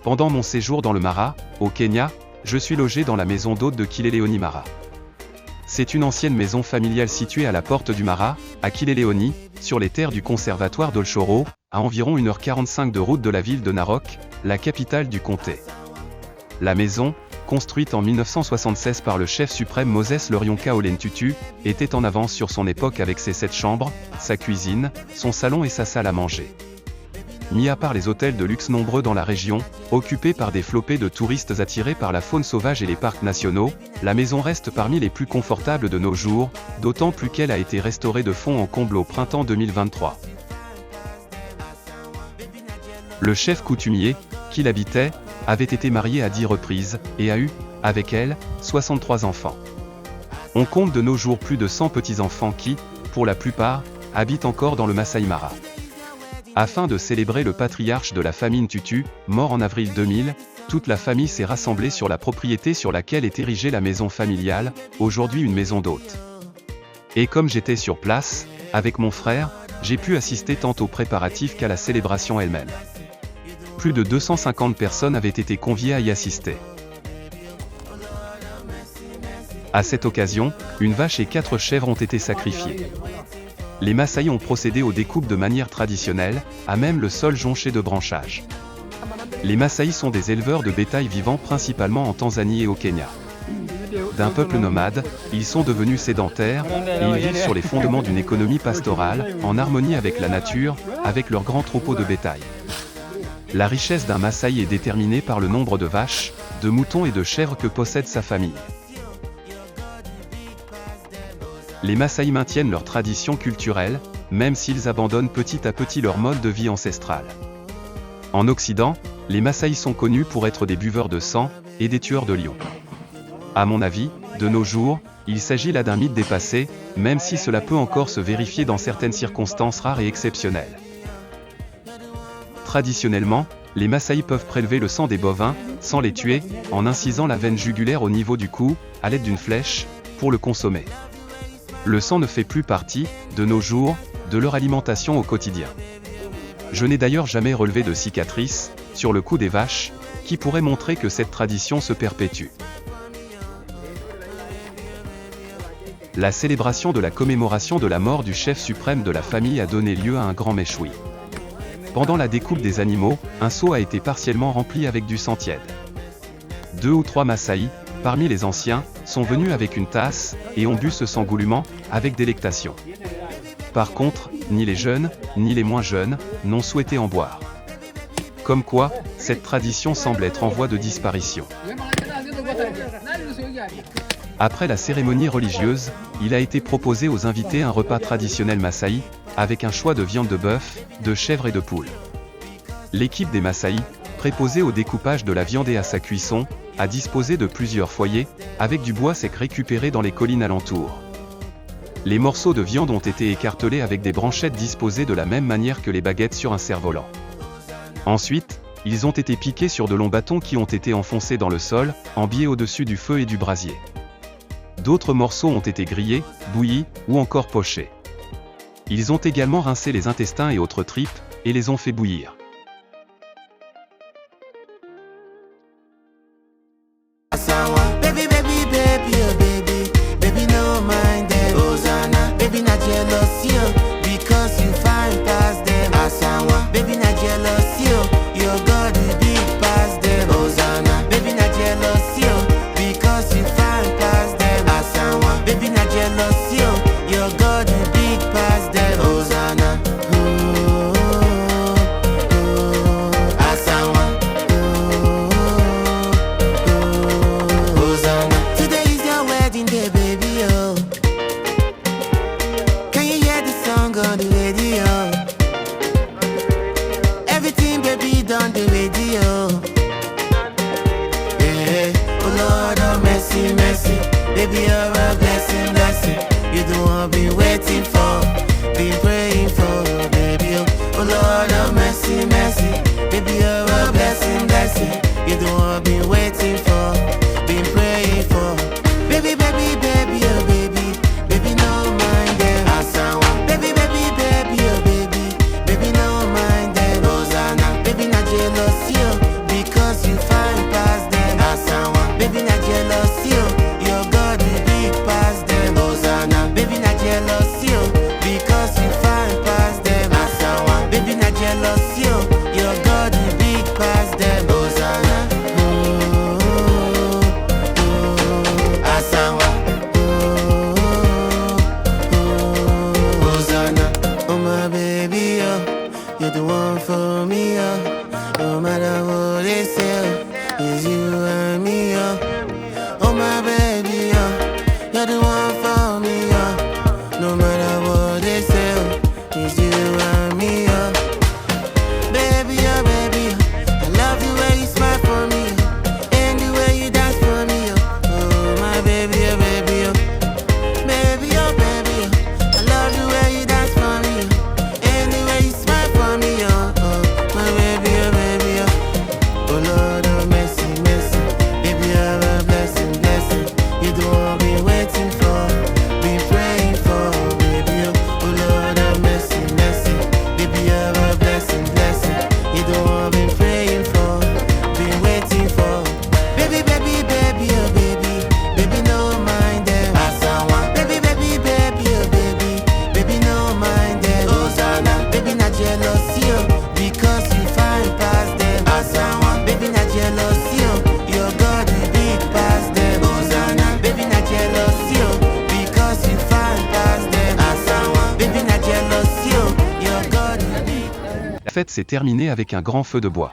Pendant mon séjour dans le Mara, au Kenya, je suis logé dans la maison d'hôte de Kilelewoni Mara. C'est une ancienne maison familiale située à la porte du Mara, à Kilelewoni, sur les terres du conservatoire d'Olchoro, à environ 1h45 de route de la ville de Narok, la capitale du comté. La maison, construite en 1976 par le chef suprême Moses Lorionka Olen Tutu, était en avance sur son époque avec ses 7 chambres, sa cuisine, son salon et sa salle à manger. Mis à part les hôtels de luxe nombreux dans la région, occupés par des flopées de touristes attirés par la faune sauvage et les parcs nationaux, la maison reste parmi les plus confortables de nos jours, d'autant plus qu'elle a été restaurée de fond en comble au printemps 2023. Le chef coutumier, qui l'habitait, avait été marié à 10 reprises, et a eu, avec elle, 63 enfants. On compte de nos jours plus de 100 petits-enfants qui, pour la plupart, habitent encore dans le Masai Mara. Afin de célébrer le patriarche de la famille Tutu, mort en avril 2000, toute la famille s'est rassemblée sur la propriété sur laquelle est érigée la maison familiale, aujourd'hui une maison d'hôte. Et comme j'étais sur place, avec mon frère, j'ai pu assister tant aux préparatifs qu'à la célébration elle-même. Plus de 250 personnes avaient été conviées à y assister. À cette occasion, une vache et 4 chèvres ont été sacrifiées. Les Maasai ont procédé aux découpes de manière traditionnelle, à même le sol jonché de branchages. Les Maasai sont des éleveurs de bétail vivant principalement en Tanzanie et au Kenya. D'un peuple nomade, ils sont devenus sédentaires, et ils vivent sur les fondements d'une économie pastorale, en harmonie avec la nature, avec leurs grands troupeaux de bétail. La richesse d'un Maasai est déterminée par le nombre de vaches, de moutons et de chèvres que possède sa famille. Les Maasai maintiennent leur tradition culturelle, même s'ils abandonnent petit à petit leur mode de vie ancestral. En Occident, les Maasai sont connus pour être des buveurs de sang, et des tueurs de lions. À mon avis, de nos jours, il s'agit là d'un mythe dépassé, même si cela peut encore se vérifier dans certaines circonstances rares et exceptionnelles. Traditionnellement, les Maasai peuvent prélever le sang des bovins, sans les tuer, en incisant la veine jugulaire au niveau du cou, à l'aide d'une flèche, pour le consommer. Le sang ne fait plus partie, de nos jours, de leur alimentation au quotidien. Je n'ai d'ailleurs jamais relevé de cicatrices, sur le cou des vaches, qui pourraient montrer que cette tradition se perpétue. La célébration de la commémoration de la mort du chef suprême de la famille a donné lieu à un grand méchoui. Pendant la découpe des animaux, un seau a été partiellement rempli avec du sang tiède. 2 ou 3 Maasai, parmi les anciens, sont venus avec une tasse, et ont bu ce sang goulûment, avec délectation. Par contre, ni les jeunes, ni les moins jeunes, n'ont souhaité en boire. Comme quoi, cette tradition semble être en voie de disparition. Après la cérémonie religieuse, il a été proposé aux invités un repas traditionnel Maasai, avec un choix de viande de bœuf, de chèvre et de poule. L'équipe des Maasai, préposée au découpage de la viande et à sa cuisson, a disposé de plusieurs foyers, avec du bois sec récupéré dans les collines alentours. Les morceaux de viande ont été écartelés avec des branchettes disposées de la même manière que les baguettes sur un cerf-volant. Ensuite, ils ont été piqués sur de longs bâtons qui ont été enfoncés dans le sol, en biais au-dessus du feu et du brasier. D'autres morceaux ont été grillés, bouillis, ou encore pochés. Ils ont également rincé les intestins et autres tripes, et les ont fait bouillir. Baby, you're a blessing, blessing. You're the one I've been waiting for, been praying for, baby. Oh Lord of mercy, mercy. Baby, you're a blessing, blessing. You're the one I've been waiting for, been praying for. Baby, baby, baby, oh baby. Baby, no mind them. Baby, baby, baby, oh baby. Baby, no mind them. Rosanna, baby, not jealous, you. Because fête s'est terminée avec un grand feu de bois.